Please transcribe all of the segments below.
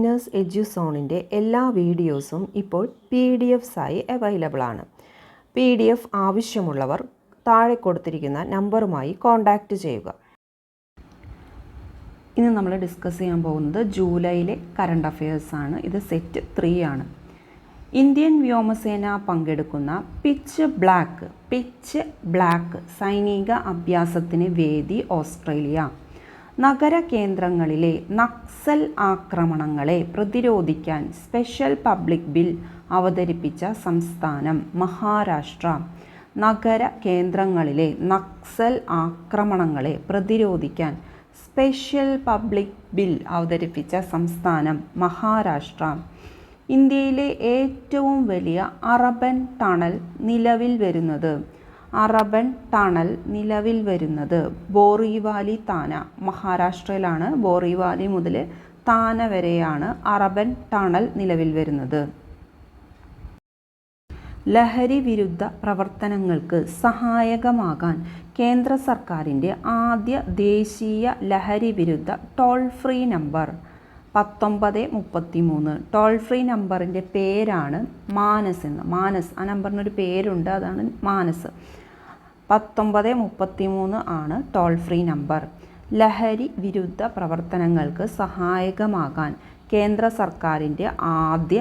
Learners എഡ്യൂസോണിൻ്റെ എല്ലാ വീഡിയോസും ഇപ്പോൾ PDF ആയി അവൈലബിൾ ആണ്. PDF ആവശ്യമുള്ളവർ താഴെ കൊടുത്തിരിക്കുന്ന നമ്പറുമായി കോൺടാക്റ്റ് ചെയ്യുക. ഇന്ന് നമ്മൾ ഡിസ്കസ് ചെയ്യാൻ പോകുന്നത് ജൂലൈയിലെ കറണ്ട് അഫയേഴ്സ് ആണ്. ഇത് സെറ്റ് 3 ആണ്. ഇന്ത്യൻ വ്യോമസേന പങ്കെടുക്കുന്ന പിച്ച് ബ്ലാക്ക് സൈനിക അഭ്യാസത്തിന് വേദി ഓസ്ട്രേലിയ. നഗര കേന്ദ്രങ്ങളിലെ നക്സൽ ആക്രമണങ്ങളെ പ്രതിരോധിക്കാൻ സ്പെഷ്യൽ പബ്ലിക് ബിൽ അവതരിപ്പിച്ച സംസ്ഥാനം മഹാരാഷ്ട്ര. നഗര കേന്ദ്രങ്ങളിലെ നക്സൽ ആക്രമണങ്ങളെ പ്രതിരോധിക്കാൻ സ്പെഷ്യൽ പബ്ലിക് ബിൽ അവതരിപ്പിച്ച സംസ്ഥാനം മഹാരാഷ്ട്ര. ഇന്ത്യയിലെ ഏറ്റവും വലിയ അറബൻ ടണൽ നിലവിൽ വരുന്നത് ബോറിവാലി താന. മഹാരാഷ്ട്രയിലാണ്. ബോറിവാലി മുതൽ താന വരെയാണ് അറബൻ ടണൽ നിലവിൽ വരുന്നത്. ലഹരി വിരുദ്ധ പ്രവർത്തനങ്ങൾക്ക് സഹായകമാകാൻ കേന്ദ്ര സർക്കാരിൻ്റെ ആദ്യ ദേശീയ ലഹരി വിരുദ്ധ toll free number 1933. Toll free നമ്പറിൻ്റെ പേരാണ് മാനസ് എന്ന്. ആ നമ്പറിനൊരു പേരുണ്ട്, അതാണ് മാനസ്. 1933 ആണ് ടോൾ ഫ്രീ നമ്പർ. ലഹരി വിരുദ്ധ പ്രവർത്തനങ്ങൾക്ക് സഹായകമാകാൻ കേന്ദ്ര സർക്കാരിൻ്റെ ആദ്യ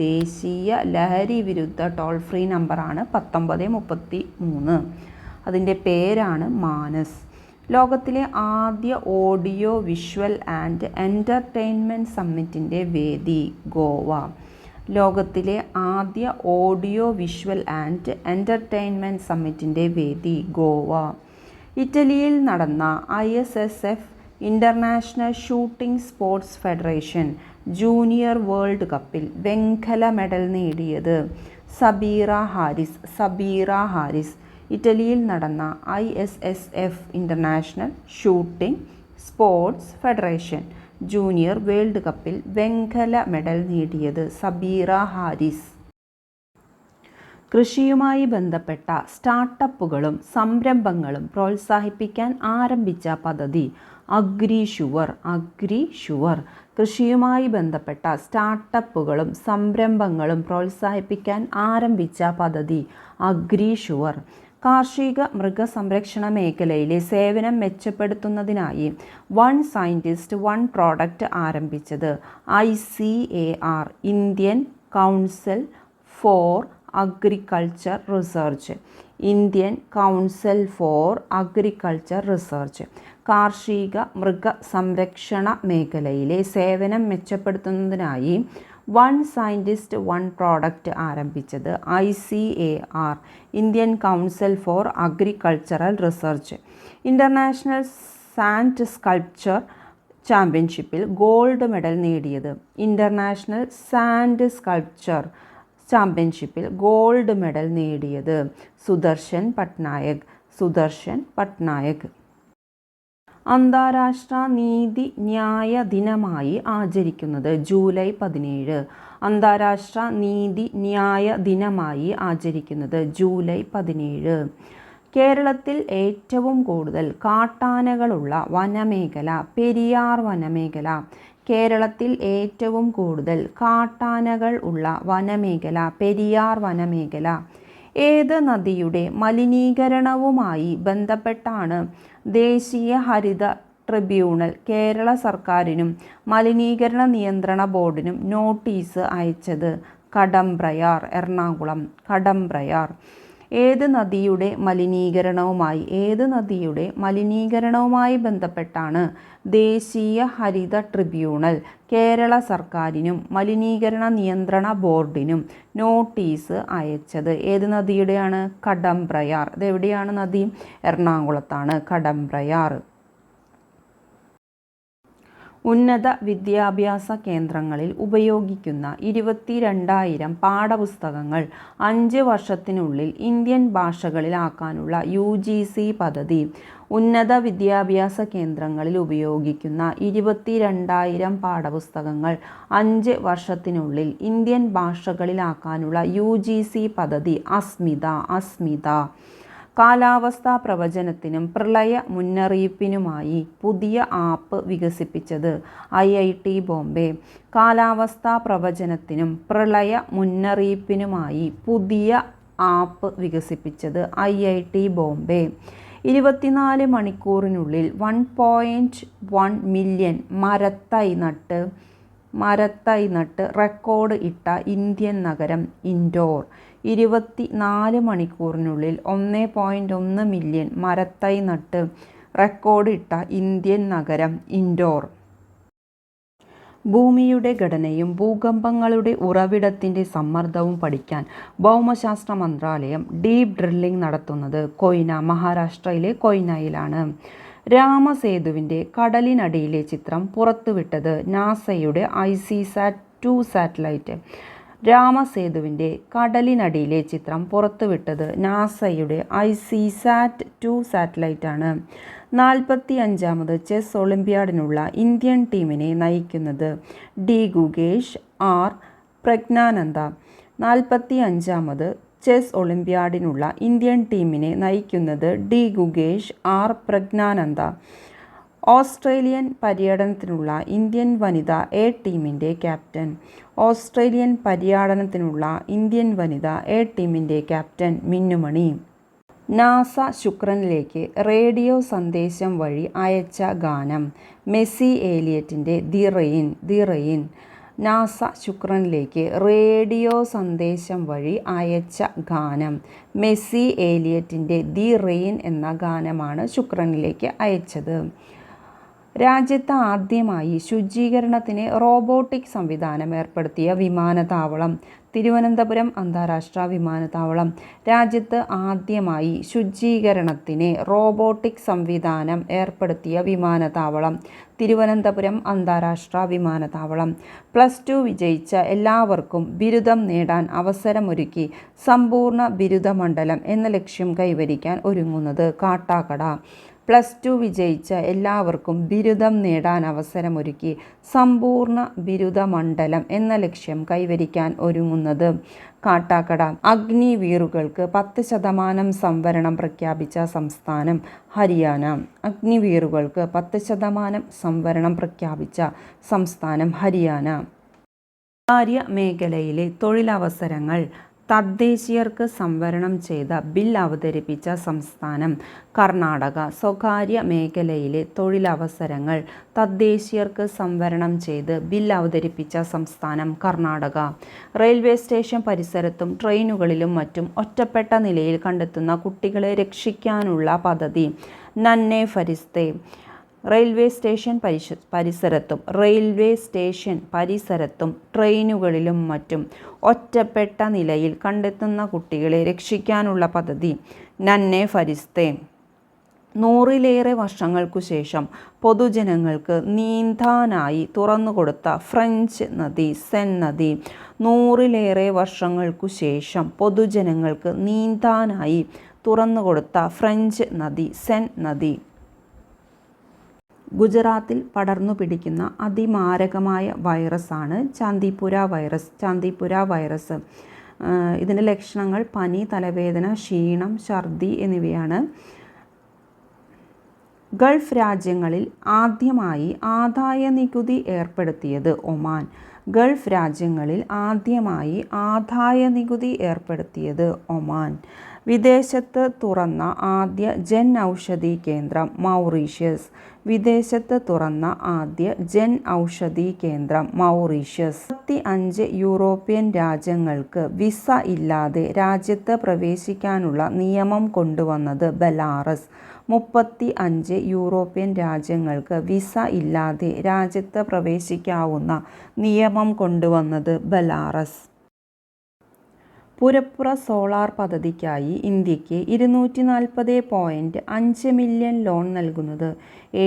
ദേശീയ ലഹരി വിരുദ്ധ ടോൾ ഫ്രീ നമ്പറാണ് 1933. അതിൻ്റെ പേരാണ് മാനസ്. ലോകത്തിലെ ആദ്യ ഓഡിയോ വിഷ്വൽ ആൻഡ് എൻ്റർടൈൻമെൻറ്റ് സമ്മിറ്റിൻ്റെ വേദി ഗോവ. ലോകത്തിലെ ആദ്യ ഓഡിയോ വിഷ്വൽ ആൻഡ് എൻ്റർടൈൻമെൻറ്റ് സമ്മിറ്റിൻ്റെ വേദി ഗോവ. ഇറ്റലിയിൽ നടന്ന ISSF international shooting sports federation junior world കപ്പിൽ വെങ്കല മെഡൽ നേടിയത് സബീറ ഹാരിസ്. ഇറ്റലിയിൽ നടന്ന ISSF international shooting sports federation junior world കപ്പിൽ വെങ്കല മെഡൽ നേടിയത് സബീറ ഹാരിസ്. കൃഷിയുമായി ബന്ധപ്പെട്ട സ്റ്റാർട്ടപ്പുകളും സംരംഭങ്ങളും പ്രോത്സാഹിപ്പിക്കാൻ ആരംഭിച്ച പദ്ധതി അഗ്രിഷുവർ. കൃഷിയുമായി ബന്ധപ്പെട്ട സ്റ്റാർട്ടപ്പുകളും സംരംഭങ്ങളും പ്രോത്സാഹിപ്പിക്കാൻ ആരംഭിച്ച പദ്ധതി അഗ്രിഷുവർ. കാർഷിക മൃഗസംരക്ഷണ മേഖലയിലെ സേവനം മെച്ചപ്പെടുത്തുന്നതിനായി വൺ സയൻറ്റിസ്റ്റ് വൺ പ്രോഡക്റ്റ് ആരംഭിച്ചത് ICAR Indian council four agriculture research. കാർഷിക മൃഗസംരക്ഷണ മേഖലയിലെ സേവനം മെച്ചപ്പെടുത്തുന്നതിനായി വൺ സയൻറ്റിസ്റ്റ് വൺ പ്രോഡക്റ്റ് ആരംഭിച്ചത് ICAR Indian council for agricultural research. International sand sculpture ചാമ്പ്യൻഷിപ്പിൽ ഗോൾഡ് മെഡൽ നേടിയത് സുദർശൻ പട്നായക്. അന്താരാഷ്ട്ര നീതിന്യായ ദിനമായി ആചരിക്കുന്നത് ജൂലൈ 17. അന്താരാഷ്ട്ര നീതിന്യായ ദിനമായി ആചരിക്കുന്നത് ജൂലൈ 17. കേരളത്തിൽ ഏറ്റവും കൂടുതൽ കാട്ടാനകളുള്ള വനമേഖല പെരിയാർ വനമേഖല. കേരളത്തിൽ ഏറ്റവും കൂടുതൽ കാട്ടാനകൾ ഉള്ള വനമേഖല പെരിയാർ വനമേഖല. ഏത് നദിയുടെ മലിനീകരണവുമായി ബന്ധപ്പെട്ടാണ് ദേശീയ ഹരിത ട്രിബ്യൂണൽ കേരള സർക്കാരിനും മലിനീകരണ നിയന്ത്രണ ബോർഡിനും നോട്ടീസ് അയച്ചത്? കടമ്പ്രയാർ, എറണാകുളം. കടമ്പ്രയാർ. ഏത് നദിയുടെ മലിനീകരണവുമായി ബന്ധപ്പെട്ടാണ് ദേശീയ ഹരിത ട്രിബ്യൂണൽ കേരള സർക്കാരിനും മലിനീകരണ നിയന്ത്രണ ബോർഡിനും നോട്ടീസ് അയച്ചത്? ഏത് നദിയുടെയാണ്? കടമ്പ്രയാർ. ഇതെവിടെയാണ് നദി? എറണാകുളത്താണ് കടമ്പ്രയാർ. ഉന്നത വിദ്യാഭ്യാസ കേന്ദ്രങ്ങളിൽ ഉപയോഗിക്കുന്ന 22,000 പാഠപുസ്തകങ്ങൾ 5 വർഷത്തിനുള്ളിൽ ഇന്ത്യൻ ഭാഷകളിലാക്കാനുള്ള UGC പദ്ധതി. ഉന്നത വിദ്യാഭ്യാസ കേന്ദ്രങ്ങളിൽ ഉപയോഗിക്കുന്ന 22,000 പാഠപുസ്തകങ്ങൾ 5 വർഷത്തിനുള്ളിൽ ഇന്ത്യൻ ഭാഷകളിലാക്കാനുള്ള UGC പദ്ധതി അസ്മിത. കാലാവസ്ഥാ പ്രവചനത്തിനും പ്രളയ മുന്നറിയിപ്പിനുമായി പുതിയ ആപ്പ് വികസിപ്പിച്ചത് IIT ബോംബെ. കാലാവസ്ഥാ പ്രവചനത്തിനും പ്രളയ മുന്നറിയിപ്പിനുമായി പുതിയ ആപ്പ് വികസിപ്പിച്ചത് IIT ബോംബെ. 24 മണിക്കൂറിനുള്ളിൽ 1.1 മില്യൺ മരത്തൈ നട്ട് റെക്കോർഡ് ഇട്ട ഇന്ത്യൻ നഗരം ഇൻഡോർ. 24 മണിക്കൂറിനുള്ളിൽ 1.1 മില്യൺ മരത്തൈ നട്ട് റെക്കോർഡ് ഇട്ട ഇന്ത്യൻ നഗരം ഇൻഡോർ. ഭൂമിയുടെ ഘടനയും ഭൂകമ്പങ്ങളുടെ ഉറവിടത്തിൻ്റെ സമ്മർദ്ദവും പഠിക്കാൻ ഭൗമശാസ്ത്ര മന്ത്രാലയം ഡീപ് ഡ്രില്ലിംഗ് നടത്തുന്നത് മഹാരാഷ്ട്രയിലെ കൊയ്നയിലാണ്. രാമസേതുവിൻ്റെ കടലിനടിയിലെ ചിത്രം പുറത്തുവിട്ടത് നാസയുടെ ICSat-2 സാറ്റലൈറ്റ്. രാമസേതുവിൻ്റെ കടലിനടിയിലെ ചിത്രം പുറത്തുവിട്ടത് നാസയുടെ ICSat-2 സാറ്റലൈറ്റാണ്. 45ാമത് ചെസ് ഒളിമ്പ്യാഡിനുള്ള ഇന്ത്യൻ ടീമിനെ നയിക്കുന്നത് D. Gukesh, R. Praggnanandhaa. 45ാമത് chess ഒളിമ്പ്യാഡിനുള്ള Indian ടീമിനെ നയിക്കുന്നത് D. Gukesh, R. Praggnanandhaa. Australian പര്യടനത്തിനുള്ള Indian വനിതാ എ ടീമിൻ്റെ ക്യാപ്റ്റൻ. ഓസ്ട്രേലിയൻ പര്യടനത്തിനുള്ള ഇന്ത്യൻ വനിതാ എ ടീമിൻ്റെ ക്യാപ്റ്റൻ മിന്നുമണി. നാസ ശുക്രനിലേക്ക് റേഡിയോ സന്ദേശം വഴി അയച്ച ഗാനം Messi എലിയറ്റിൻ്റെ the rain. NASA ശുക്രനിലേക്ക് radio സന്ദേശം വഴി അയച്ച ഗാനം മെസ്സി എലിയറ്റിൻ്റെ ദി റെയിൻ എന്ന ഗാനമാണ് ശുക്രനിലേക്ക് അയച്ചത്. രാജ്യത്ത് ആദ്യമായി ശുചീകരണത്തിന് റോബോട്ടിക് സംവിധാനം ഏർപ്പെടുത്തിയ വിമാനത്താവളം തിരുവനന്തപുരം അന്താരാഷ്ട്ര വിമാനത്താവളം. രാജ്യത്ത് ആദ്യമായി ശുചീകരണത്തിന് റോബോട്ടിക് സംവിധാനം ഏർപ്പെടുത്തിയ വിമാനത്താവളം തിരുവനന്തപുരം അന്താരാഷ്ട്ര വിമാനത്താവളം. +2 വിജയിച്ച എല്ലാവർക്കും ബിരുദം നേടാൻ അവസരമൊരുക്കി സമ്പൂർണ്ണ ബിരുദമണ്ഡലം എന്ന ലക്ഷ്യം കൈവരിക്കാൻ ഒരുങ്ങുന്നത് കാട്ടാക്കട. +2 വിജയിച്ച എല്ലാവർക്കും ബിരുദം നേടാൻ അവസരമൊരുക്കി സമ്പൂർണ്ണ ബിരുദമണ്ഡലം എന്ന ലക്ഷ്യം കൈവരിക്കാൻ ഒരുങ്ങുന്നത് കാട്ടാക്കട. അഗ്നിവീറുകൾക്ക് 10% സംവരണം പ്രഖ്യാപിച്ച സംസ്ഥാനം ഹരിയാന. അഗ്നിവീറുകൾക്ക് 10% സംവരണം പ്രഖ്യാപിച്ച സംസ്ഥാനം ഹരിയാന. സ്വകാര്യ മേഖലയിലെ തൊഴിലവസരങ്ങൾ തദ്ദേശീയർക്ക് സംവരണം ചെയ്ത ബിൽ അവതരിപ്പിച്ച സംസ്ഥാനം കർണാടക. സ്വകാര്യ മേഖലയിലെ തൊഴിലവസരങ്ങൾ തദ്ദേശീയർക്ക് സംവരണം ചെയ്ത് ബിൽ അവതരിപ്പിച്ച സംസ്ഥാനം കർണാടക. റെയിൽവേ സ്റ്റേഷൻ പരിസരത്തും ട്രെയിനുകളിലും മറ്റും ഒറ്റപ്പെട്ട നിലയിൽ കണ്ടെത്തുന്ന കുട്ടികളെ രക്ഷിക്കാനുള്ള പദ്ധതി നന്നേ ഫരിസ്തേ. റെയിൽവേ സ്റ്റേഷൻ പരിസരത്തും ട്രെയിനുകളിലും മറ്റും ഒറ്റപ്പെട്ട നിലയിൽ കണ്ടെത്തുന്ന കുട്ടികളെ രക്ഷിക്കാനുള്ള പദ്ധതി നന്നേ ഫരിസ്തേ. 100ലേറെ വർഷങ്ങൾക്കു ശേഷം പൊതുജനങ്ങൾക്ക് നീന്താനായി തുറന്നുകൊടുത്ത ഫ്രഞ്ച് നദി സെൻ നദി. 100ലേറെ വർഷങ്ങൾക്കു ശേഷം പൊതുജനങ്ങൾക്ക് നീന്താനായി തുറന്നുകൊടുത്ത ഫ്രഞ്ച് നദി സെൻ നദി. ഗുജറാത്തിൽ പടർന്നു പിടിക്കുന്ന അതിമാരകമായ വൈറസാണ് ചാന്ദിപുര വൈറസ്. ഇതിൻ്റെ ലക്ഷണങ്ങൾ പനി, തലവേദന, ക്ഷീണം, ഛർദി എന്നിവയാണ്. ഗൾഫ് രാജ്യങ്ങളിൽ ആദ്യമായി ആദായനികുതി ഏർപ്പെടുത്തിയത് ഒമാൻ. ഗൾഫ് രാജ്യങ്ങളിൽ ആദ്യമായി ആദായനികുതി ഏർപ്പെടുത്തിയത് ഒമാൻ. വിദേശത്ത് തുറന്ന ആദ്യ ജൻ ഔഷധി കേന്ദ്രം മൗറീഷ്യസ്. വിദേശത്ത് തുറന്ന ആദ്യ ജൻ ഔഷധി കേന്ദ്രം മൗറീഷ്യസ്. 35 യൂറോപ്യൻ രാജ്യങ്ങൾക്ക് വിസ ഇല്ലാതെ രാജ്യത്ത് പ്രവേശിക്കാനുള്ള നിയമം കൊണ്ടുവന്നത് ബെലാറസ്. 35 യൂറോപ്യൻ രാജ്യങ്ങൾക്ക് വിസ ഇല്ലാതെ രാജ്യത്ത് പ്രവേശിക്കാവുന്ന നിയമം കൊണ്ടുവന്നത് ബെലാറസ്. പുരപ്പുറ സോളാർ പദ്ധതിക്കായി ഇന്ത്യക്ക് 240.5 മില്യൺ ലോൺ നൽകുന്നത്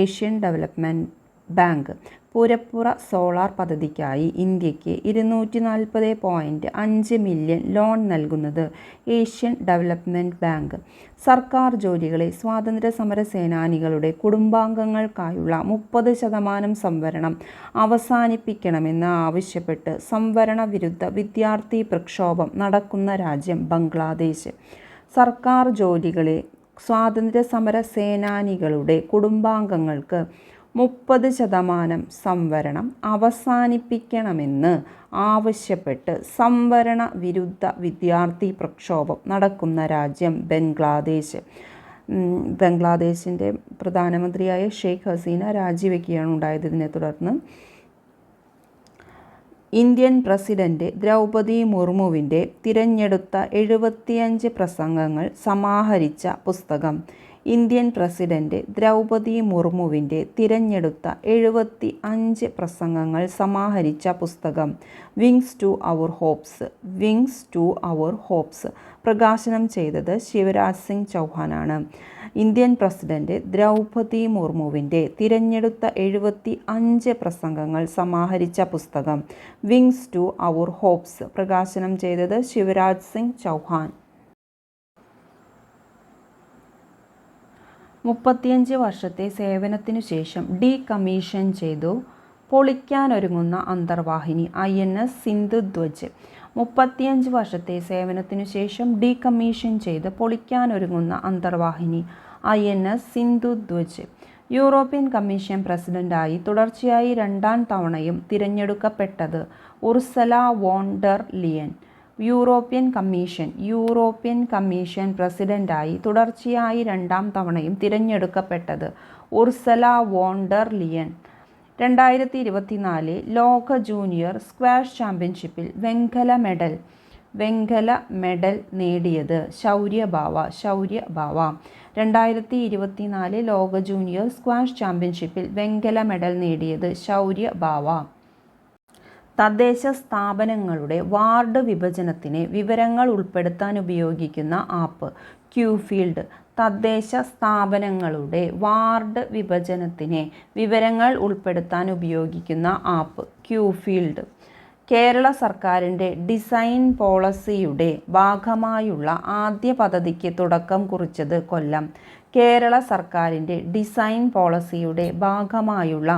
ഏഷ്യൻ ഡെവലപ്മെൻറ്റ് ബാങ്ക്. പുരപ്പുറ സോളാർ പദ്ധതിക്കായി ഇന്ത്യക്ക് 240.5 മില്യൺ ലോൺ നൽകുന്നത് ഏഷ്യൻ ഡെവലപ്മെൻറ്റ് ബാങ്ക്. സർക്കാർ ജോലികളെ സ്വാതന്ത്ര്യസമര സേനാനികളുടെ കുടുംബാംഗങ്ങൾക്കായുള്ള 30% സംവരണം അവസാനിപ്പിക്കണമെന്ന് ആവശ്യപ്പെട്ട് സംവരണ വിരുദ്ധ വിദ്യാർത്ഥി പ്രക്ഷോഭം നടക്കുന്ന രാജ്യം ബംഗ്ലാദേശ്. സർക്കാർ ജോലികളെ സ്വാതന്ത്ര്യ സമര സേനാനികളുടെ കുടുംബാംഗങ്ങൾക്ക് 30% സംവരണം അവസാനിപ്പിക്കണമെന്ന് ആവശ്യപ്പെട്ട് സംവരണ വിരുദ്ധ വിദ്യാർത്ഥി പ്രക്ഷോഭം നടക്കുന്ന രാജ്യം ബംഗ്ലാദേശ്. ബംഗ്ലാദേശിൻ്റെ പ്രധാനമന്ത്രിയായ ഷെയ്ഖ് ഹസീന രാജിവെക്കുകയാണ് ഉണ്ടായത്. ഇതിനെ തുടർന്ന് ഇന്ത്യൻ പ്രസിഡന്റ് ദ്രൗപദി മുർമുവിൻ്റെ തിരഞ്ഞെടുത്ത 75 പ്രസംഗങ്ങൾ സമാഹരിച്ച പുസ്തകം. ഇന്ത്യൻ പ്രസിഡന്റ് ദ്രൗപദി മുർമുവിൻ്റെ തിരഞ്ഞെടുത്ത 75 പ്രസംഗങ്ങൾ സമാഹരിച്ച പുസ്തകം വിങ്സ് ടു അവർ ഹോപ്സ് പ്രകാശനം ചെയ്തത് ശിവരാജ് സിംഗ് ചൗഹാനാണ്. ഇന്ത്യൻ പ്രസിഡന്റ് ദ്രൗപദി മുർമുവിൻ്റെ തിരഞ്ഞെടുത്ത 75 പ്രസംഗങ്ങൾ സമാഹരിച്ച പുസ്തകം വിങ്സ് ടു അവർ ഹോപ്സ് പ്രകാശനം ചെയ്തത് ശിവരാജ് സിംഗ് ചൗഹാൻ. 35 വർഷത്തെ സേവനത്തിനു ശേഷം ഡീകമ്മീഷൻ ചെയ്തു പൊളിക്കാനൊരുങ്ങുന്ന അന്തർവാഹിനി INS സിന്ധുധ്വജ്. 35 വർഷത്തെ സേവനത്തിനു ശേഷം ഡീകമ്മീഷൻ ചെയ്ത് പൊളിക്കാനൊരുങ്ങുന്ന അന്തർവാഹിനി INS സിന്ധുധ്വജ്. യൂറോപ്യൻ കമ്മീഷൻ പ്രസിഡന്റായി തുടർച്ചയായി 2ാം തവണയും തിരഞ്ഞെടുക്കപ്പെട്ടത് Ursula von der Leyen. European commission പ്രസിഡന്റായി തുടർച്ചയായി 2ാം തവണയും തിരഞ്ഞെടുക്കപ്പെട്ടത് ഉർസല വോൺ ഡെർ ലിയൻ. 2024 ലോക ജൂനിയർ സ്ക്വാഷ് ചാമ്പ്യൻഷിപ്പിൽ വെങ്കല മെഡൽ നേടിയത് ശൗര്യ ബാവ. 2024 ലോക ജൂനിയർ സ്ക്വാഷ് ചാമ്പ്യൻഷിപ്പിൽ വെങ്കല മെഡൽ നേടിയത് ശൗര്യ ബാവ. തദ്ദേശ സ്ഥാപനങ്ങളുടെ വാർഡ് വിഭജനത്തിന് വിവരങ്ങൾ ഉൾപ്പെടുത്താൻ ഉപയോഗിക്കുന്ന ആപ്പ് ക്യൂഫീൽഡ്. തദ്ദേശ സ്ഥാപനങ്ങളുടെ വാർഡ് വിഭജനത്തിന് വിവരങ്ങൾ ഉൾപ്പെടുത്താൻ ഉപയോഗിക്കുന്ന ആപ്പ് ക്യൂഫീൽഡ്. കേരള സർക്കാരിൻ്റെ ഡിസൈൻ പോളിസിയുടെ ഭാഗമായുള്ള ആദ്യ പദ്ധതിക്ക് തുടക്കം കുറിച്ചത് കൊല്ലം. കേരള സർക്കാരിൻ്റെ ഡിസൈൻ പോളിസിയുടെ ഭാഗമായുള്ള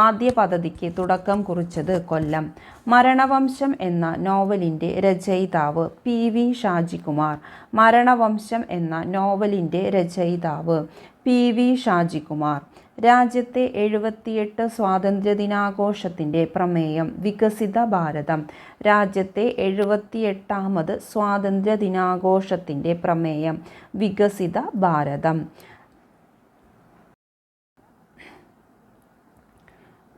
ആദ്യ പദ്ധതിക്ക് തുടക്കം കുറിച്ചത് കൊല്ലം. മരണവംശം എന്ന നോവലിൻ്റെ രചയിതാവ് PV ഷാജികുമാർ. മരണവംശം എന്ന നോവലിൻ്റെ രചയിതാവ് PV ഷാജികുമാർ. രാജ്യത്തെ 78 സ്വാതന്ത്ര്യദിനാഘോഷത്തിൻ്റെ പ്രമേയം വികസിത ഭാരതം. രാജ്യത്തെ 78ാമത് സ്വാതന്ത്ര്യദിനാഘോഷത്തിൻ്റെ പ്രമേയം വികസിത ഭാരതം.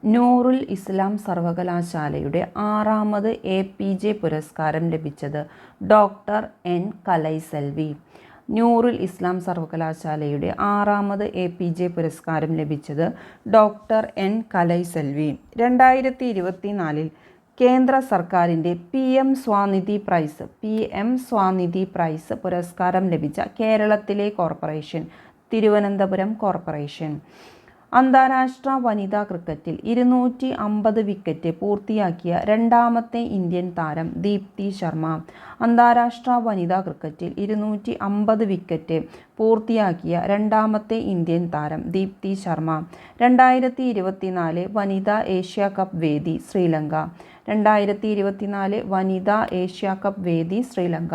നൂറുൽ ഇസ്ലാം സർവകലാശാലയുടെ 6ാമത് APJ പുരസ്കാരം ലഭിച്ചത് ഡോക്ടർ N കലൈസെൽവി. നൂറുൽ ഇസ്ലാം സർവകലാശാലയുടെ 6ാമത് APJ പുരസ്കാരം ലഭിച്ചത് ഡോക്ടർ N കലൈസെൽവി. 2024 കേന്ദ്ര സർക്കാരിൻ്റെ PM സ്വാനിധി പ്രൈസ് പുരസ്കാരം ലഭിച്ച കേരളത്തിലെ കോർപ്പറേഷൻ തിരുവനന്തപുരം കോർപ്പറേഷൻ. അന്താരാഷ്ട്ര വനിതാ ക്രിക്കറ്റിൽ 250 വിക്കറ്റ് പൂർത്തിയാക്കിയ 2ാമത്തെ ഇന്ത്യൻ താരം ദീപ്തി ശർമ്മ. അന്താരാഷ്ട്ര വനിതാ ക്രിക്കറ്റിൽ 250 വിക്കറ്റ് പൂർത്തിയാക്കിയ 2ാമത്തെ ഇന്ത്യൻ താരം ദീപ്തി ശർമ്മ. 2024 വനിതാ ഏഷ്യ കപ്പ് വേദി ശ്രീലങ്ക. 2024 വനിതാ ഏഷ്യ കപ്പ് വേദി ശ്രീലങ്ക.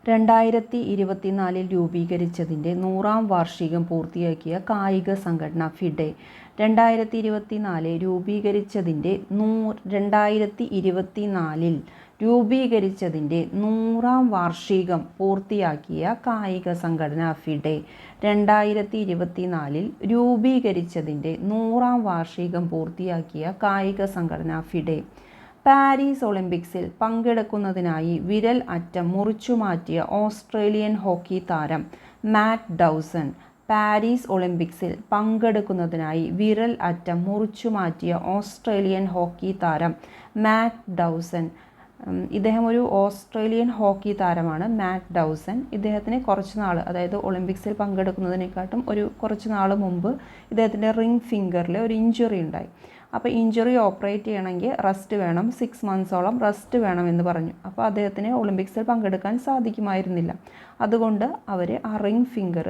2024 രൂപീകരിച്ചതിൻ്റെ 100ാം വാർഷികം പൂർത്തിയാക്കിയ കായിക സംഘടന ഫിഡെ. 2024 രൂപീകരിച്ചതിൻ്റെ 100ാം വാർഷികം പൂർത്തിയാക്കിയ കായിക സംഘടന ഫിഡെ. 2024 രൂപീകരിച്ചതിൻ്റെ 100ാം വാർഷികം പൂർത്തിയാക്കിയ കായിക സംഘടന ഫിഡെ. പാരീസ് ഒളിമ്പിക്സിൽ പങ്കെടുക്കുന്നതിനായി വിരൽ അറ്റം മുറിച്ചുമാറ്റിയ ഓസ്ട്രേലിയൻ ഹോക്കി താരം മാറ്റ് ഡൗസൺ. പാരീസ് ഒളിമ്പിക്സിൽ പങ്കെടുക്കുന്നതിനായി വിരൽ അറ്റം മുറിച്ചുമാറ്റിയ ഓസ്ട്രേലിയൻ ഹോക്കി താരം മാറ്റ് ഡൗസൺ. ഇദ്ദേഹം ഒരു ഓസ്ട്രേലിയൻ ഹോക്കി താരമാണ് മാറ്റ് ഡൗസൺ. ഇദ്ദേഹത്തിന് കുറച്ച് നാൾ, അതായത് ഒളിമ്പിക്സിൽ പങ്കെടുക്കുന്നതിനെക്കാട്ടും കുറച്ച് നാൾ മുമ്പ് ഇദ്ദേഹത്തിൻ്റെ റിംഗ് ഫിംഗറിൽ ഒരു ഇഞ്ചുറി ഉണ്ടായി. അപ്പോൾ ഇഞ്ചുറി ഓപ്പറേറ്റ് ചെയ്യണമെങ്കിൽ റെസ്റ്റ് വേണം, 6 മന്ത്സോളം റെസ്റ്റ് വേണമെന്ന് പറഞ്ഞു. അപ്പോൾ അദ്ദേഹത്തിന് ഒളിമ്പിക്സിൽ പങ്കെടുക്കാൻ സാധിക്കുമായിരുന്നില്ല. അതുകൊണ്ട് അവർ ആ റിംഗ് ഫിംഗർ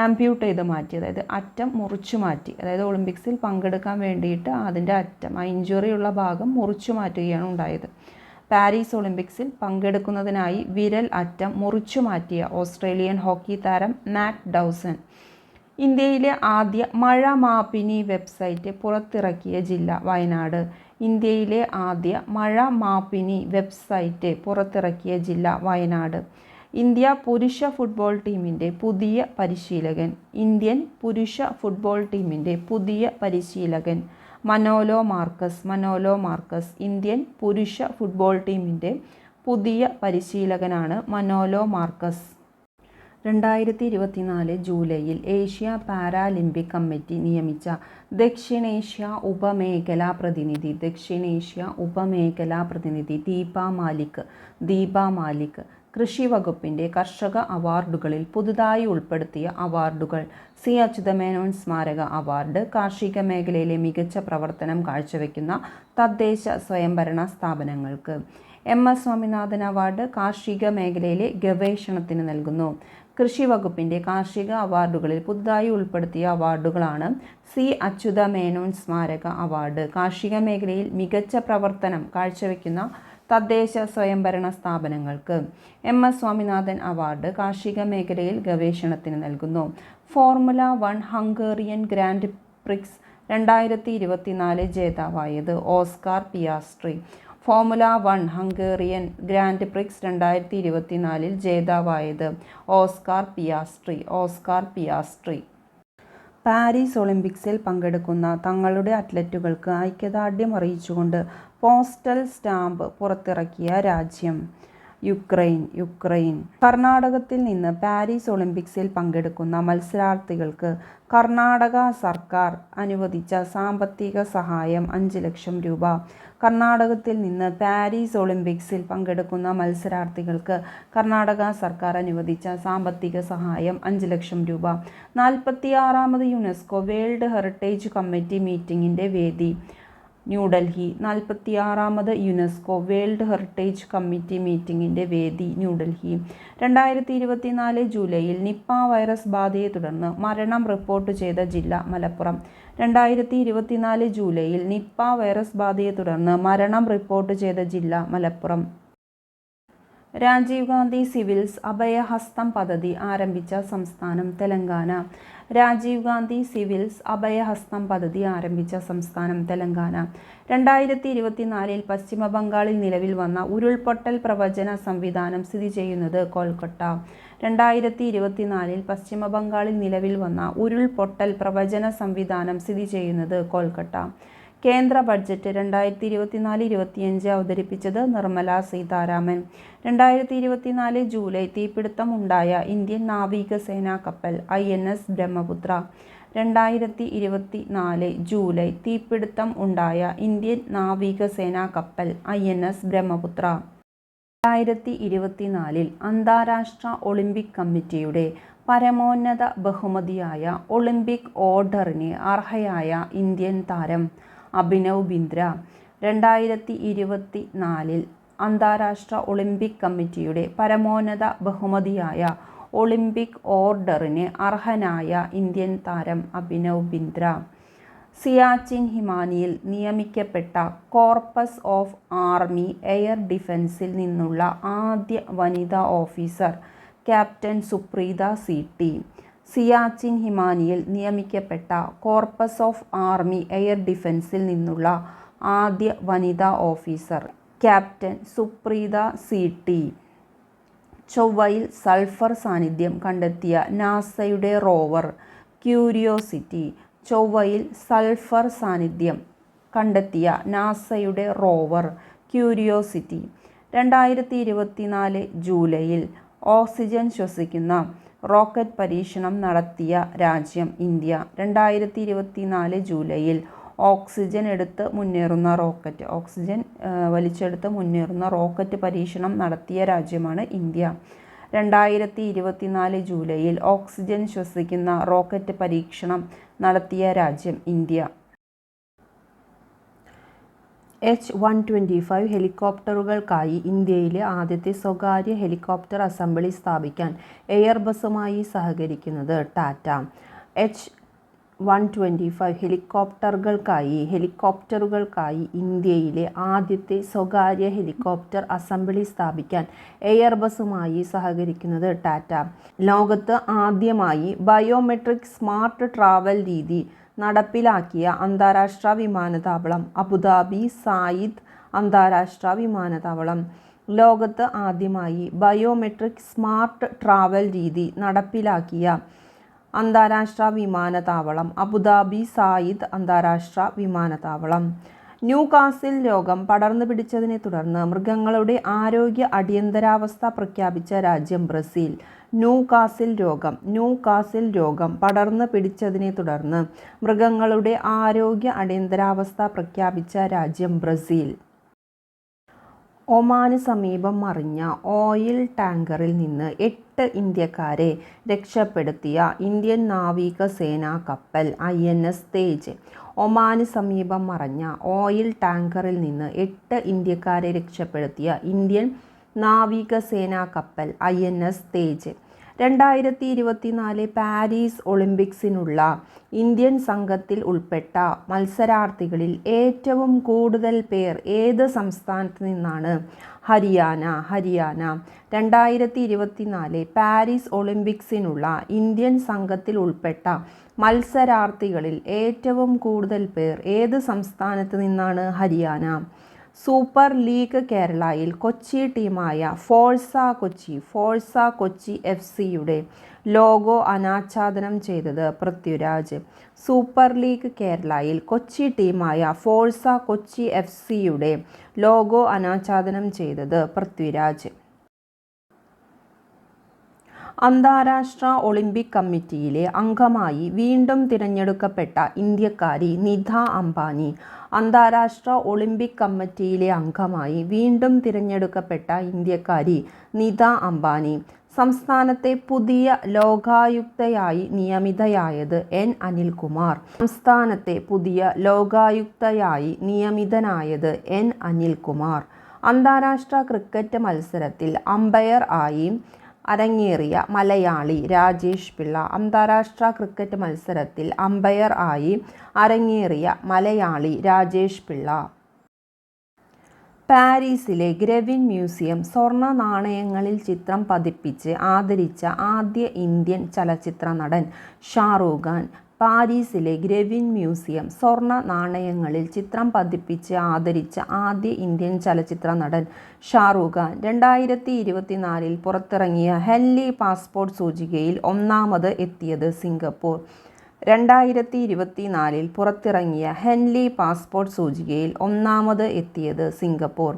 ആംപ്യൂട്ട് ചെയ്ത് മാറ്റി, അതായത് അറ്റം മുറിച്ചു മാറ്റി. അതായത് ഒളിമ്പിക്സിൽ പങ്കെടുക്കാൻ വേണ്ടിയിട്ട് അതിൻ്റെ അറ്റം, ആ ഇഞ്ചുറി ഉള്ള ഭാഗം മുറിച്ചു മാറ്റുകയാണ് ഉണ്ടായത്. പാരീസ് ഒളിമ്പിക്സിൽ പങ്കെടുക്കുന്നതിനായി വിരൽ അറ്റം മുറിച്ചുമാറ്റിയ ഓസ്ട്രേലിയൻ ഹോക്കി താരം മാറ്റ് ഡൗസൺ. ഇന്ത്യയിലെ ആദ്യ മഴ മാപിനി വെബ്സൈറ്റ് പുറത്തിറക്കിയ ജില്ല വയനാട്. ഇന്ത്യയിലെ ആദ്യ മഴ മാപിനി വെബ്സൈറ്റ് പുറത്തിറക്കിയ ജില്ല വയനാട്. ഇന്ത്യ പുരുഷ ഫുട്ബോൾ ടീമിൻ്റെ പുതിയ പരിശീലകൻ. ഇന്ത്യൻ പുരുഷ ഫുട്ബോൾ ടീമിൻ്റെ പുതിയ പരിശീലകൻ മനോലോ മാർക്കസ്. ഇന്ത്യൻ പുരുഷ ഫുട്ബോൾ ടീമിൻ്റെ പുതിയ പരിശീലകനാണ് മനോലോ മാർക്കസ്. 2024 ജൂലൈയിൽ ഏഷ്യ പാരാലിമ്പിക് കമ്മിറ്റി നിയമിച്ച ദക്ഷിണേഷ്യ ഉപമേഖലാ പ്രതിനിധി ദീപ മാലിക് കൃഷി വകുപ്പിൻ്റെ കർഷക അവാർഡുകളിൽ പുതുതായി ഉൾപ്പെടുത്തിയ അവാർഡുകൾ: സി അച്യുതമേനോൻ സ്മാരക അവാർഡ് കാർഷിക മേഖലയിലെ മികച്ച പ്രവർത്തനം കാഴ്ചവെക്കുന്ന തദ്ദേശ സ്വയംഭരണ സ്ഥാപനങ്ങൾക്ക്. MS സ്വാമിനാഥൻ അവാർഡ് കാർഷിക മേഖലയിലെ ഗവേഷണത്തിന് നൽകുന്നു. കൃഷി വകുപ്പിൻ്റെ കാർഷിക അവാർഡുകളിൽ പുതുതായി ഉൾപ്പെടുത്തിയ അവാർഡുകളാണ്: സി അച്യുതമേനോൻ സ്മാരക അവാർഡ് കാർഷിക മേഖലയിൽ മികച്ച പ്രവർത്തനം കാഴ്ചവെക്കുന്ന തദ്ദേശ സ്വയംഭരണ സ്ഥാപനങ്ങൾക്ക്. MS സ്വാമിനാഥൻ അവാർഡ് കാർഷിക മേഖലയിൽ ഗവേഷണത്തിന് നൽകുന്നു. ഫോർമുല 1 ഹംഗേറിയൻ ഗ്രാൻഡ് പ്രിക്സ് 2024 ജേതാവായത് Oscar Piastri. Formula 1 Hungarian grand prix 2024 ജേതാവായത് ഓസ്കാർ പിയാസ്ട്രി. പാരീസ് ഒളിമ്പിക്സിൽ പങ്കെടുക്കുന്ന തങ്ങളുടെ അത്ലറ്റുകൾക്ക് ഐക്യദാർഢ്യം അറിയിച്ചുകൊണ്ട് പോസ്റ്റൽ സ്റ്റാമ്പ് പുറത്തിറക്കിയ രാജ്യം യുക്രൈൻ. കർണാടകത്തിൽ നിന്ന് പാരീസ് ഒളിമ്പിക്സിൽ പങ്കെടുക്കുന്ന മത്സരാർത്ഥികൾക്ക് കർണാടക സർക്കാർ അനുവദിച്ച സാമ്പത്തിക സഹായം 5 ലക്ഷം രൂപ. കർണാടകത്തിൽ നിന്ന് പാരീസ് ഒളിമ്പിക്സിൽ പങ്കെടുക്കുന്ന മത്സരാർത്ഥികൾക്ക് കർണാടക സർക്കാർ അനുവദിച്ച സാമ്പത്തിക സഹായം 5 ലക്ഷം രൂപ. 46ാമത് യുനെസ്കോ വേൾഡ് ഹെറിറ്റേജ് കമ്മിറ്റി മീറ്റിംഗിൻ്റെ വേദി ന്യൂഡൽഹി. 46ാമത് യുനെസ്കോ വേൾഡ് ഹെറിറ്റേജ് കമ്മിറ്റി മീറ്റിംഗിൻ്റെ വേദി ന്യൂഡൽഹി. 2024 ജൂലൈയിൽ നിപ്പ വൈറസ് ബാധയെ തുടർന്ന് മരണം റിപ്പോർട്ട് ചെയ്ത ജില്ല മലപ്പുറം. 2024 ജൂലൈയിൽ നിപ്പ വൈറസ് ബാധയെ തുടർന്ന് മരണം റിപ്പോർട്ട് ചെയ്ത ജില്ല മലപ്പുറം. രാജീവ് ഗാന്ധി സിവിൽസ് അഭയഹസ്തം പദ്ധതി ആരംഭിച്ച സംസ്ഥാനം തെലങ്കാന. രാജീവ് ഗാന്ധി സിവിൽസ് അഭയഹസ്തം പദ്ധതി ആരംഭിച്ച സംസ്ഥാനം തെലങ്കാന. 2024 പശ്ചിമ ബംഗാളിൽ നിലവിൽ വന്ന ഉരുൾപൊട്ടൽ പ്രവചന സംവിധാനം സ്ഥിതി ചെയ്യുന്നത് കൊൽക്കത്ത. 2024 പശ്ചിമ ബംഗാളിൽ നിലവിൽ വന്ന ഉരുൾപൊട്ടൽ പ്രവചന സംവിധാനം സ്ഥിതി ചെയ്യുന്നത് കൊൽക്കത്ത. കേന്ദ്ര ബഡ്ജറ്റ് 2024-25 അവതരിപ്പിച്ചത് നിർമ്മല സീതാരാമൻ. 2024 ജൂലൈ തീപിടുത്തം ഉണ്ടായ ഇന്ത്യൻ നാവികസേനാ കപ്പൽ INS ബ്രഹ്മപുത്ര. 2024 ജൂലൈ തീപിടുത്തം ഉണ്ടായ ഇന്ത്യൻ നാവികസേനാ കപ്പൽ INS ബ്രഹ്മപുത്ര. 2024 അന്താരാഷ്ട്ര ഒളിമ്പിക് കമ്മിറ്റിയുടെ പരമോന്നത ബഹുമതിയായ ഒളിമ്പിക് ഓർഡറിന് അർഹയായ ഇന്ത്യൻ താരം അഭിനവ് ബിന്ദ്ര. 2024 അന്താരാഷ്ട്ര ഒളിമ്പിക് കമ്മിറ്റിയുടെ പരമോന്നത ബഹുമതിയായ ഒളിമ്പിക് ഓർഡറിന് അർഹനായ ഇന്ത്യൻ താരം അഭിനവ് ബിന്ദ്ര. സിയാച്ചിൻ ഹിമാനിയിൽ നിയമിക്കപ്പെട്ട കോർപ്പസ് ഓഫ് ആർമി എയർ ഡിഫൻസിൽ നിന്നുള്ള ആദ്യ വനിതാ officer captain Supreetha CT. Siachen ഹിമാനിയിൽ നിയമിക്കപ്പെട്ട കോർപ്പസ് ഓഫ് ആർമി എയർ ഡിഫൻസിൽ നിന്നുള്ള ആദ്യ വനിതാ ഓഫീസർ ക്യാപ്റ്റൻ സുപ്രീത CT. ചൊവ്വയിൽ സൾഫർ സാന്നിധ്യം കണ്ടെത്തിയ നാസയുടെ റോവർ ക്യൂരിയോസിറ്റി. ചൊവ്വയിൽ സൾഫർ സാന്നിധ്യം കണ്ടെത്തിയ നാസയുടെ റോവർ ക്യൂരിയോസിറ്റി. 2024 ജൂലൈയിൽ ഓക്സിജൻ ശ്വസിക്കുന്ന റോക്കറ്റ് പരീക്ഷണം നടത്തിയ രാജ്യം ഇന്ത്യ. 2024 ജൂലൈയിൽ ഓക്സിജൻ വലിച്ചെടുത്ത് മുന്നേറുന്ന റോക്കറ്റ് പരീക്ഷണം നടത്തിയ രാജ്യമാണ് ഇന്ത്യ. 2024 ജൂലൈയിൽ ഓക്സിജൻ ശ്വസിക്കുന്ന റോക്കറ്റ് പരീക്ഷണം നടത്തിയ രാജ്യം ഇന്ത്യ. H-125 ഹെലികോപ്റ്ററുകൾക്കായി ഇന്ത്യയിലെ ആദ്യത്തെ സ്വകാര്യ ഹെലികോപ്റ്റർ അസംബ്ലി സ്ഥാപിക്കാൻ എയർബസുമായി സഹകരിക്കുന്നത് ടാറ്റ. 125 ഹെലികോപ്റ്ററുകൾക്കായി ഇന്ത്യയിലെ ആദ്യത്തെ സ്വകാര്യ ഹെലികോപ്റ്റർ അസംബ്ലി സ്ഥാപിക്കാൻ എയർബസുമായി സഹകരിക്കുന്നത് ടാറ്റ. ലോകത്ത് ആദ്യമായി ബയോമെട്രിക് സ്മാർട്ട് ട്രാവൽ രീതി നടപ്പിലാക്കിയ അന്താരാഷ്ട്ര വിമാനത്താവളം അബുദാബി സായിദ് അന്താരാഷ്ട്ര വിമാനത്താവളം. ലോകത്ത് ആദ്യമായി ബയോമെട്രിക് സ്മാർട്ട് ട്രാവൽ രീതി നടപ്പിലാക്കിയ അന്താരാഷ്ട്ര വിമാനത്താവളം അബുദാബി സായിദ് അന്താരാഷ്ട്ര വിമാനത്താവളം. ന്യൂകാസിൽ രോഗം പടർന്നു പിടിച്ചതിനെ തുടർന്ന് മൃഗങ്ങളുടെ ആരോഗ്യ അടിയന്തരാവസ്ഥ പ്രഖ്യാപിച്ച രാജ്യം ബ്രസീൽ. ന്യൂകാസിൽ രോഗം പടർന്നു പിടിച്ചതിനെ തുടർന്ന് മൃഗങ്ങളുടെ ആരോഗ്യ അടിയന്തരാവസ്ഥ പ്രഖ്യാപിച്ച രാജ്യം ബ്രസീൽ. ഒമാന് സമീപം മറിഞ്ഞ ഓയിൽ ടാങ്കറിൽ നിന്ന് 8 ഇന്ത്യക്കാരെ രക്ഷപ്പെടുത്തിയ ഇന്ത്യൻ നാവികസേനാ കപ്പൽ INS തേജ്. ഒമാന് സമീപം മറിഞ്ഞ ഓയിൽ ടാങ്കറിൽ നിന്ന് 8 ഇന്ത്യക്കാരെ രക്ഷപ്പെടുത്തിയ ഇന്ത്യൻ നാവികസേനാ കപ്പൽ INS തേജ്. 2024 പാരീസ് ഒളിമ്പിക്സിനുള്ള ഇന്ത്യൻ സംഘത്തിൽ ഉൾപ്പെട്ട മത്സരാർത്ഥികളിൽ ഏറ്റവും കൂടുതൽ പേർ ഏത് സംസ്ഥാനത്ത് നിന്നാണ്? ഹരിയാന. 2024 പാരീസ് ഒളിമ്പിക്സിനുള്ള ഇന്ത്യൻ സംഘത്തിൽ ഉൾപ്പെട്ട മത്സരാർത്ഥികളിൽ ഏറ്റവും കൂടുതൽ പേർ ഏത് സംസ്ഥാനത്ത് നിന്നാണ്? ഹരിയാന. സൂപ്പർ ലീഗ് കേരളയിൽ കൊച്ചി ടീമായ ഫോഴ്സ കൊച്ചി FC-യുടെ ലോഗോ അനാച്ഛാദനം ചെയ്തത് പൃഥ്വിരാജ്. സൂപ്പർ ലീഗ് കേരളയിൽ കൊച്ചി ടീമായ ഫോഴ്സ കൊച്ചി FC-യുടെ ലോഗോ അനാച്ഛാദനം ചെയ്തത് പൃഥ്വിരാജ്. അന്താരാഷ്ട്ര ഒളിമ്പിക് കമ്മിറ്റിയിലെ അംഗമായി വീണ്ടും തിരഞ്ഞെടുക്കപ്പെട്ട ഇന്ത്യക്കാരി നിധ അംബാനി. അന്താരാഷ്ട്ര ഒളിമ്പിക് കമ്മിറ്റിയിലെ അംഗമായി വീണ്ടും തിരഞ്ഞെടുക്കപ്പെട്ട ഇന്ത്യക്കാരി നിധ അംബാനി. സംസ്ഥാനത്തെ പുതിയ ലോകായുക്തയായി നിയമിതയായത് N. അനിൽകുമാർ. N. അനിൽകുമാർ. അന്താരാഷ്ട്ര ക്രിക്കറ്റ് മത്സരത്തിൽ അമ്പയർ ആയി അരങ്ങേറിയ മലയാളി രാജേഷ് പിള്ള. അന്താരാഷ്ട്ര ക്രിക്കറ്റ് മത്സരത്തിൽ അമ്പയർ ആയി അരങ്ങേറിയ മലയാളി രാജേഷ് പിള്ള. പാരീസിലെ ഗ്രെവിൻ മ്യൂസിയം സ്വർണ്ണ നാണയങ്ങളിൽ ചിത്രം പതിപ്പിച്ച് ആദരിച്ച ആദ്യ ഇന്ത്യൻ ചലച്ചിത്ര നടൻ ഷാരൂഖ് ഖാൻ. പാരീസിലെ ഗ്രെവിൻ മ്യൂസിയം സ്വർണ്ണ നാണയങ്ങളിൽ ചിത്രം പതിപ്പിച്ച് ആദരിച്ച ആദ്യ ഇന്ത്യൻ ചലച്ചിത്ര നടൻ ഷാരൂഖ് ഖാൻ. 2024 പുറത്തിറങ്ങിയ ഹെൻലി പാസ്പോർട്ട് സൂചികയിൽ ഒന്നാമത് എത്തിയത് സിംഗപ്പൂർ. 2024 പുറത്തിറങ്ങിയ ഹെൻലി പാസ്പോർട്ട് സൂചികയിൽ ഒന്നാമത് എത്തിയത് സിംഗപ്പൂർ.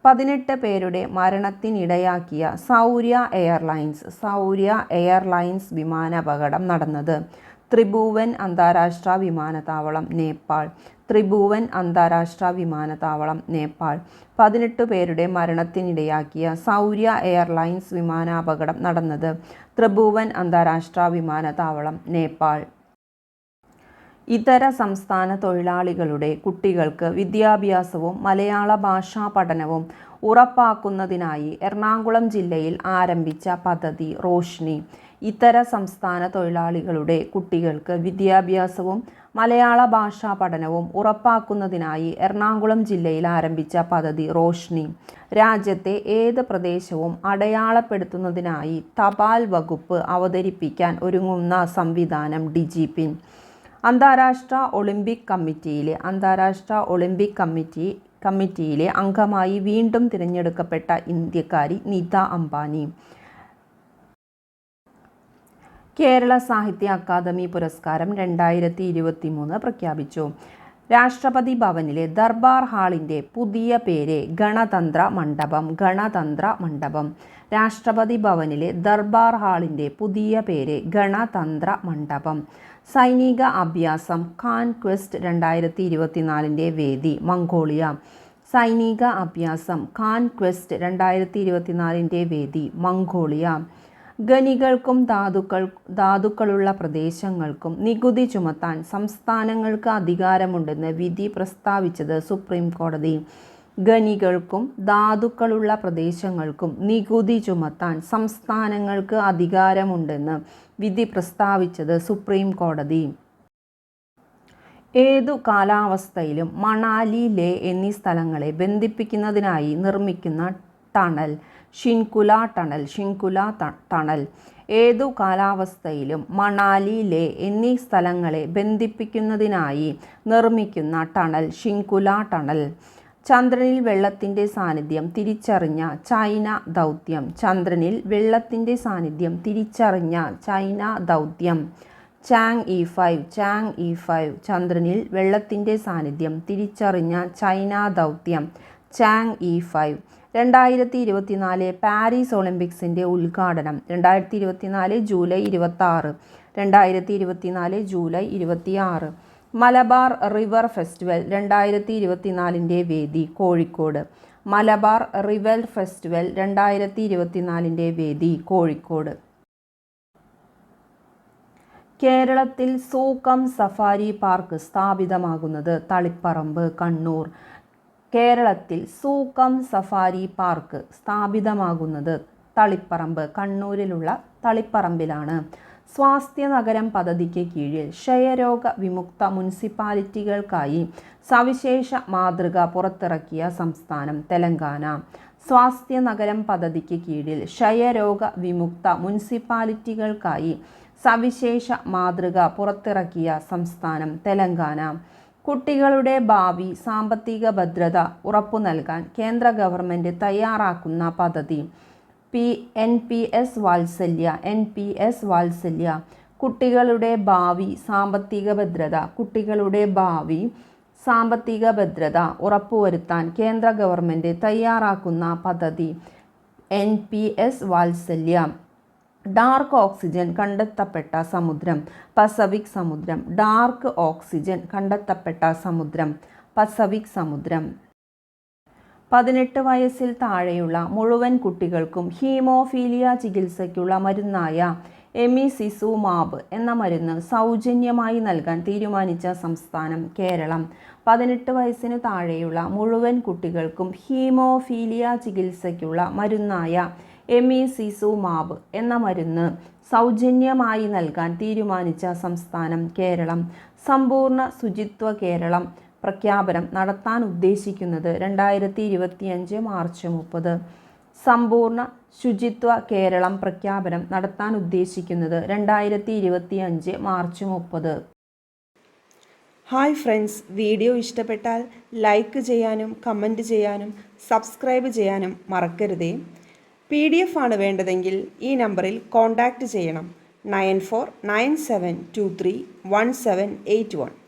18 പേരുടെ മരണത്തിനിടയാക്കിയ സൗര്യ എയർലൈൻസ് വിമാനാപകടം നടന്നത് ത്രിഭുവൻ അന്താരാഷ്ട്ര വിമാനത്താവളം, നേപ്പാൾ. 18 പേരുടെ മരണത്തിനിടയാക്കിയ സൗര്യ എയർലൈൻസ് വിമാനാപകടം നടന്നത് ത്രിഭുവൻ അന്താരാഷ്ട്ര വിമാനത്താവളം, നേപ്പാൾ. ഇതര സംസ്ഥാന തൊഴിലാളികളുടെ കുട്ടികൾക്ക് വിദ്യാഭ്യാസവും മലയാള ഭാഷാ പഠനവും ഉറപ്പാക്കുന്നതിനായി എറണാകുളം ജില്ലയിൽ ആരംഭിച്ച പദ്ധതി റോഷ്നി. ഇതര സംസ്ഥാന തൊഴിലാളികളുടെ കുട്ടികൾക്ക് വിദ്യാഭ്യാസവും മലയാള ഭാഷാ പഠനവും ഉറപ്പാക്കുന്നതിനായി എറണാകുളം ജില്ലയിൽ ആരംഭിച്ച പദ്ധതി റോഷ്നി. രാജ്യത്തെ ഏത് പ്രദേശവും അടയാളപ്പെടുത്തുന്നതിനായി തപാൽ വകുപ്പ് അവതരിപ്പിക്കാൻ ഒരുങ്ങുന്ന സംവിധാനം ഡിജിപിൻ. അന്താരാഷ്ട്ര ഒളിമ്പിക് കമ്മിറ്റിയിലെ അംഗമായി വീണ്ടും തിരഞ്ഞെടുക്കപ്പെട്ട ഇന്ത്യക്കാരി നിധ അംബാനി. കേരള സാഹിത്യ അക്കാദമി പുരസ്കാരം 2023 പ്രഖ്യാപിച്ചു. രാഷ്ട്രപതി ഭവനിലെ ദർബാർ ഹാളിൻ്റെ പുതിയ പേര് ഗണതന്ത്ര മണ്ഡപം. രാഷ്ട്രപതി ഭവനിലെ ദർബാർ ഹാളിൻ്റെ പുതിയ പേര് ഗണതന്ത്ര മണ്ഡപം. സൈനിക അഭ്യാസം കാൻക്വസ്റ്റ് 2024 വേദി മംഗോളിയ. സൈനിക അഭ്യാസം കാൻക്വസ്റ്റ് 2024 വേദി മംഗോളിയ. ഖനികൾക്കും ധാതുക്കളുള്ള പ്രദേശങ്ങൾക്കും നികുതി ചുമത്താൻ സംസ്ഥാനങ്ങൾക്ക് അധികാരമുണ്ടെന്ന് വിധി പ്രസ്താവിച്ചത് സുപ്രീം കോടതി. ഖനികൾക്കും ധാതുക്കളുള്ള പ്രദേശങ്ങൾക്കും നികുതി ചുമത്താൻ സംസ്ഥാനങ്ങൾക്ക് അധികാരമുണ്ടെന്ന് വിധി പ്രസ്താവിച്ചത് സുപ്രീം കോടതി. ഏതു കാലാവസ്ഥയിലും മണാലി, ലേ എന്നീ സ്ഥലങ്ങളെ ബന്ധിപ്പിക്കുന്നതിനായി നിർമ്മിക്കുന്ന ടണൽ ഷിൻകുല ടണൽ. ടണൽ. ഏതു കാലാവസ്ഥയിലും മണാലി, ലേ എന്നീ സ്ഥലങ്ങളെ ബന്ധിപ്പിക്കുന്നതിനായി നിർമ്മിക്കുന്ന ടണൽ ഷിൻകുല ടണൽ. ചന്ദ്രനിൽ വെള്ളത്തിൻ്റെ സാന്നിധ്യം തിരിച്ചറിഞ്ഞ ചൈന ദൗത്യം. ചന്ദ്രനിൽ വെള്ളത്തിൻ്റെ സാന്നിധ്യം തിരിച്ചറിഞ്ഞ ചൈന ദൗത്യം. ചാങ്-ഇ-5. ചന്ദ്രനിൽ വെള്ളത്തിൻ്റെ സാന്നിധ്യം തിരിച്ചറിഞ്ഞ ചൈന ദൗത്യം. ചാങ്-ഇ-5. 2024 പാരീസ് ഒളിമ്പിക്സിൻ്റെ ഉദ്ഘാടനം. 2024 July 26. 2024 July 26. Malabar river festival 2024ൻ്റെ വേദി കോഴിക്കോട്. മലബാർ റിവർ ഫെസ്റ്റിവൽ 2024ൻ്റെ വേദി കോഴിക്കോട്. കേരളത്തിൽ സൂ-കം സഫാരി പാർക്ക് സ്ഥാപിതമാകുന്നത് തളിപ്പറമ്പ്, കണ്ണൂർ. കേരളത്തിൽ സൂ-കം സഫാരി പാർക്ക് സ്ഥാപിതമാകുന്നത് തളിപ്പറമ്പ്, കണ്ണൂരിലുള്ള തളിപ്പറമ്പിലാണ്. സ്വാസ്ഥ്യ നഗരം പദ്ധതിക്ക് കീഴിൽ ക്ഷയരോഗ വിമുക്ത മുനിസിപ്പാലിറ്റികൾക്കായി സവിശേഷ മാതൃക പുറത്തിറക്കിയ സംസ്ഥാനം തെലങ്കാന. സ്വാസ്ഥ്യ നഗരം പദ്ധതിക്ക് കീഴിൽ ക്ഷയരോഗ വിമുക്ത മുനിസിപ്പാലിറ്റികൾക്കായി സവിശേഷ മാതൃക പുറത്തിറക്കിയ സംസ്ഥാനം തെലങ്കാന. കുട്ടികളുടെ ഭാവി സാമ്പത്തിക ഭദ്രത ഉറപ്പു നൽകാൻ കേന്ദ്ര ഗവൺമെൻറ് തയ്യാറാക്കുന്ന പദ്ധതി NPS വാത്സല്യ. കുട്ടികളുടെ ഭാവി സാമ്പത്തിക ഭദ്രത. കുട്ടികളുടെ ഭാവി സാമ്പത്തിക ഭദ്രത ഉറപ്പുവരുത്താൻ കേന്ദ്ര ഗവൺമെൻറ് തയ്യാറാക്കുന്ന പദ്ധതി NPS വാത്സല്യ. ഡാർക്ക് ഓക്സിജൻ കണ്ടെത്തപ്പെട്ട സമുദ്രം പസഫിക് സമുദ്രം. ഡാർക്ക് ഓക്സിജൻ കണ്ടെത്തപ്പെട്ട സമുദ്രം പസഫിക് സമുദ്രം. 18 വയസ്സിൽ താഴെയുള്ള മുഴുവൻ കുട്ടികൾക്കും ഹീമോഫീലിയ ചികിത്സയ്ക്കുള്ള മരുന്നായ എമിസിസുമാബ് എന്ന മരുന്ന് സൗജന്യമായി നൽകാൻ തീരുമാനിച്ച സംസ്ഥാനം കേരളം. 18 വയസ്സിന് താഴെയുള്ള മുഴുവൻ കുട്ടികൾക്കും ഹീമോഫീലിയ ചികിത്സയ്ക്കുള്ള മരുന്നായ എമിസിസുമാബ് എന്ന മരുന്ന് സൗജന്യമായി നൽകാൻ തീരുമാനിച്ച സംസ്ഥാനം കേരളം. സമ്പൂർണ്ണ ശുചിത്വ കേരളം പ്രഖ്യാപനം നടത്താൻ ഉദ്ദേശിക്കുന്നത് 2025 മാർച്ച് 30. സമ്പൂർണ്ണ ശുചിത്വ കേരളം പ്രഖ്യാപനം നടത്താൻ ഉദ്ദേശിക്കുന്നത് 2025 മാർച്ച് 30. ഹായ് ഫ്രണ്ട്സ്, വീഡിയോ ഇഷ്ടപ്പെട്ടാൽ ലൈക്ക് ചെയ്യാനും കമൻറ്റ് ചെയ്യാനും സബ്സ്ക്രൈബ് ചെയ്യാനും മറക്കരുതേ. PDF ആണ് വേണ്ടതെങ്കിൽ ഈ നമ്പറിൽ കോൺടാക്റ്റ് ചെയ്യണം. 9497231781.